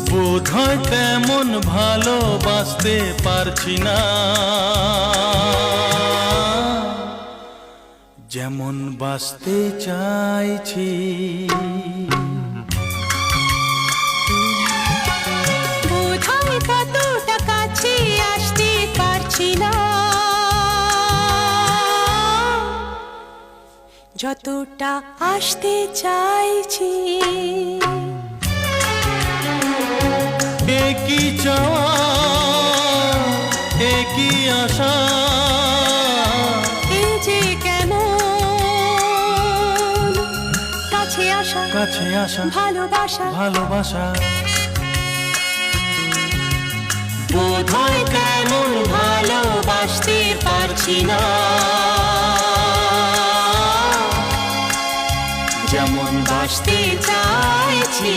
বোধহয় তেমন ভালোবাসতে পারছি না, যেমন বাসতে চাইছি। বোধহয় কতটা কাছে আসতে পারছি না, যতটা আসতে চাইছি। একই চাওয়া একই আশা, এই যে কেমন কাছে আসা, কাছে আসা, ভালোবাসা, ভালোবাসা। বোধহয় তেমন ভালোবাসতে পারছি না, যেমন বাসতে চাইছি।